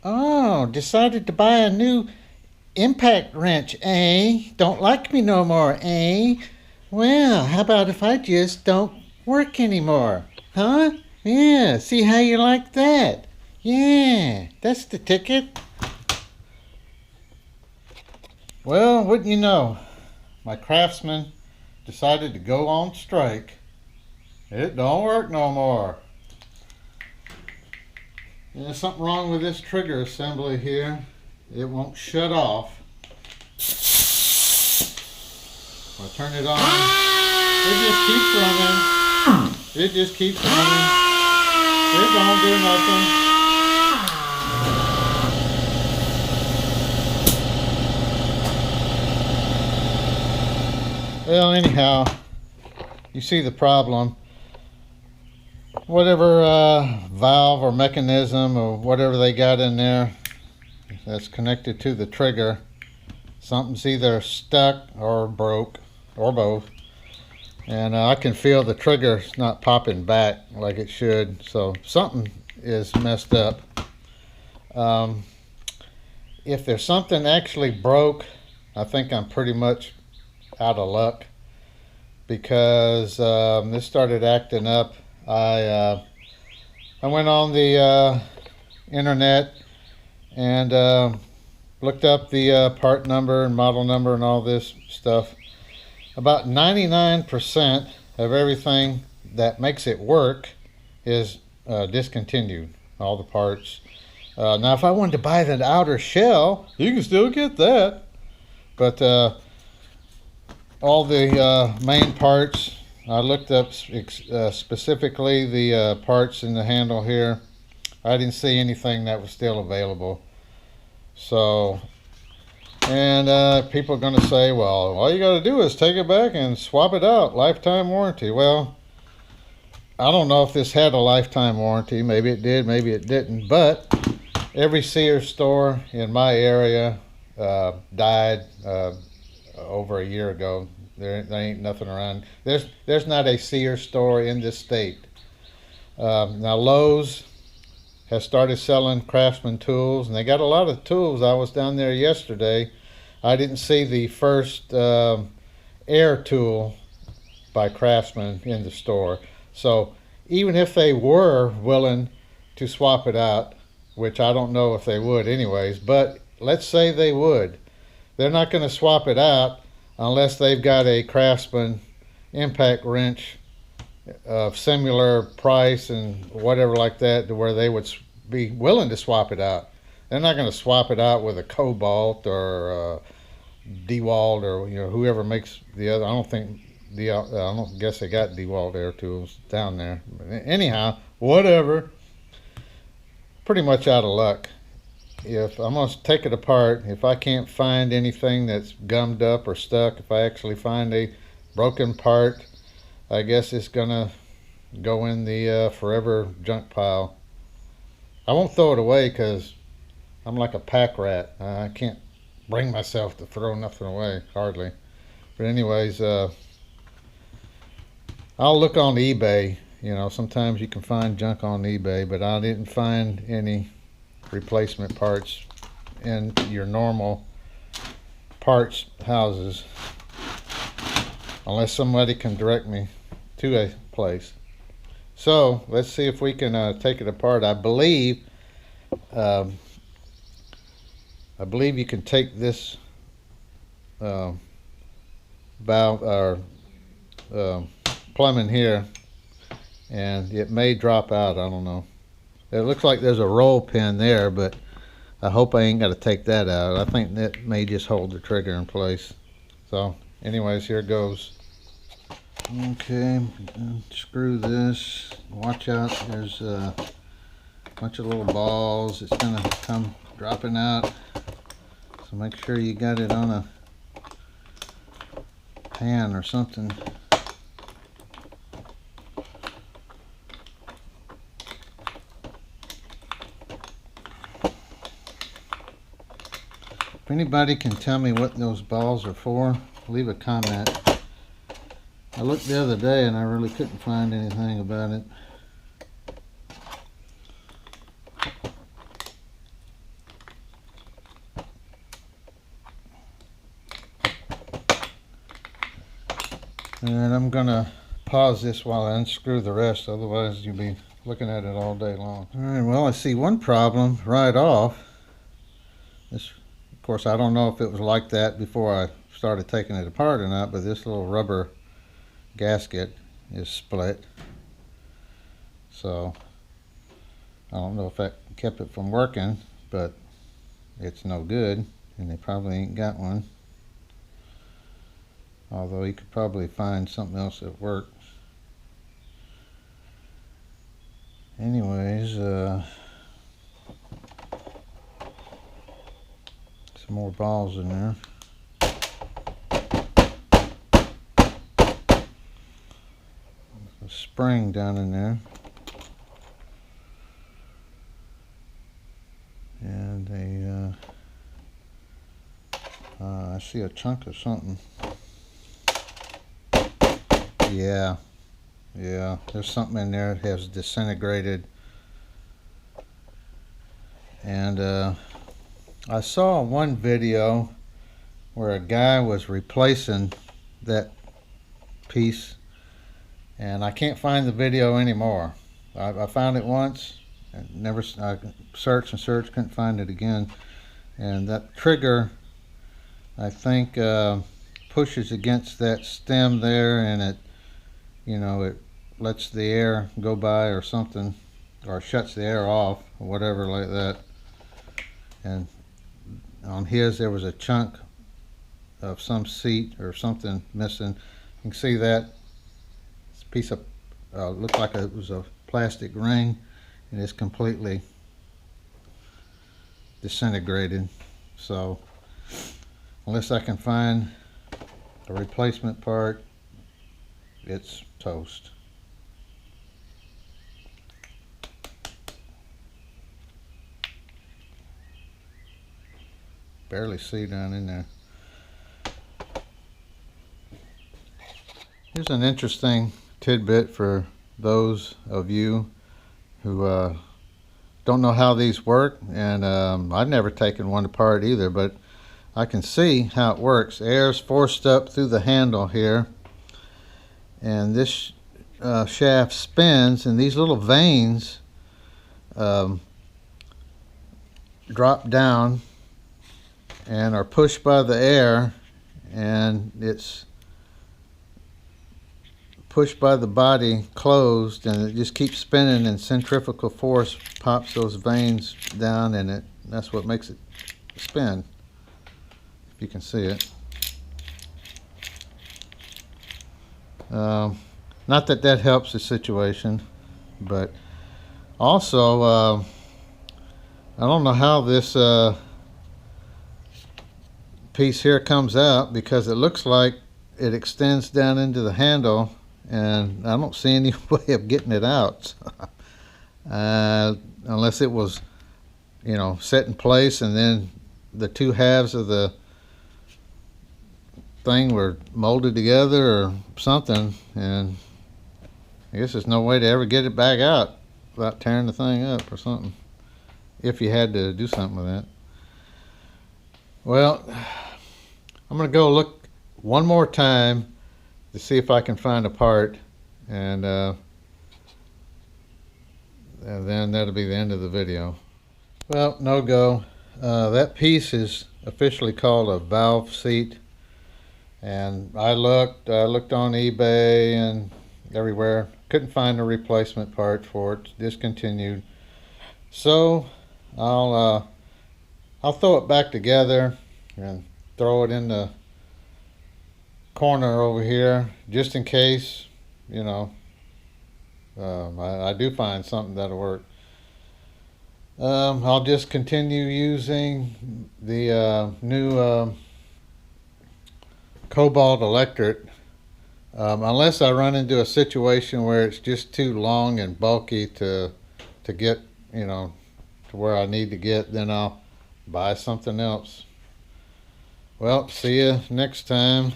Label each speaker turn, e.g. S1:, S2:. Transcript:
S1: Oh, decided to buy a new impact wrench, eh? Don't like me no more, eh? Well, how about if I just don't work anymore? Huh? Yeah, see how you like that? Yeah, that's the ticket. Well, wouldn't you know, my Craftsman decided to go on strike. It don't work no more. There's something wrong with this trigger assembly here. It won't shut off. I turn it on. It just keeps running. It just keeps running. It don't do nothing. Well, anyhow, you see the problem. Whatever valve or mechanism or whatever they got in there that's connected to the trigger, something's either stuck or broke or both. And I can feel the trigger's not popping back like it should, so something is messed up. If there's something actually broke, I think I'm pretty much out of luck, because this started acting up. I went on the internet and looked up the part number and model number and all this stuff. About 99% of everything that makes it work is discontinued, all the parts. Now, if I wanted to buy the outer shell, you can still get that. But all the main parts, I looked up specifically the parts in the handle here. I didn't see anything that was still available. So, and people are going to say, well, all you got to do is take it back and swap it out, lifetime warranty. Well, I don't know if this had a lifetime warranty. Maybe it did, maybe it didn't. But every Sears store in my area died over a year ago. There ain't nothing around. There's not a Sears store in this state. Now Lowe's has started selling Craftsman tools, and they got a lot of tools. I was down there yesterday. I didn't see the first air tool by Craftsman in the store. So even if they were willing to swap it out, which I don't know if they would anyways, but let's say they would, they're not going to swap it out unless they've got a Craftsman impact wrench of similar price and whatever like that, to where they would be willing to swap it out. They're not going to swap it out with a Cobalt or DeWalt or whoever makes the other. I don't guess they got DeWalt air tools down there. But anyhow, whatever. Pretty much out of luck. If I'm going to take it apart, if I can't find anything that's gummed up or stuck, if I actually find a broken part, I guess it's going to go in the forever junk pile. I won't throw it away because I'm like a pack rat. I can't bring myself to throw nothing away, hardly. But anyways, I'll look on eBay. Sometimes you can find junk on eBay, but I didn't find any replacement parts in your normal parts houses, unless somebody can direct me to a place. So let's see if we can take it apart. I believe you can take this valve or plumbing here, and it may drop out. I don't know. It looks like there's a roll pin there, but I hope I ain't got to take that out. I think that may just hold the trigger in place. So anyways, here it goes. Okay, screw this. Watch out, there's a bunch of little balls. It's going to come dropping out. So make sure you got it on a pan or something. If anybody can tell me what those balls are for, leave a comment. I looked the other day and I really couldn't find anything about it. And I'm gonna pause this while I unscrew the rest, otherwise you'll be looking at it all day long. Alright, well, I see one problem right off. This, of course, I don't know if it was like that before I started taking it apart or not, but this little rubber gasket is split. So I don't know if that kept it from working, but it's no good, and they probably ain't got one. Although you could probably find something else that works. Anyways, some more balls in there. A spring down in there. And I see a chunk of something. Yeah, there's something in there that has disintegrated. And I saw one video where a guy was replacing that piece, and I can't find the video anymore. I found it once and never, I searched and searched, couldn't find it again. And that trigger, I think, pushes against that stem there, and it, you know, it lets the air go by or something, or shuts the air off or whatever like that. And on his there was a chunk of some seat or something missing. You can see that this piece of looked like it was a plastic ring, and it's completely disintegrated. So unless I can find a replacement part, it's toast. Barely see down in there. Here's an interesting tidbit for those of you who don't know how these work, and I've never taken one apart either, but I can see how it works. Air is forced up through the handle here, and this shaft spins, and these little vanes drop down and are pushed by the air, and it's pushed by the body closed, and it just keeps spinning, and centrifugal force pops those vanes down, and that's what makes it spin, if you can see it. Not that that helps the situation, but also I don't know how this piece here comes out, because it looks like it extends down into the handle, and I don't see any way of getting it out. Unless it was, you know, set in place, and then the two halves of the thing were molded together or something, and I guess there's no way to ever get it back out without tearing the thing up or something, if you had to do something with that. Well, I'm going to go look one more time to see if I can find a part, and then that'll be the end of the video. Well, no go. That piece is officially called a valve seat, and I looked on eBay and everywhere, couldn't find a replacement part for it, discontinued. So I'll throw it back together and throw it in the corner over here, just in case, you know, I do find something that'll work. I'll just continue using the new Cobalt electric, unless I run into a situation where it's just too long and bulky to get, you know, to where I need to get, then I'll buy something else. Well, see you next time.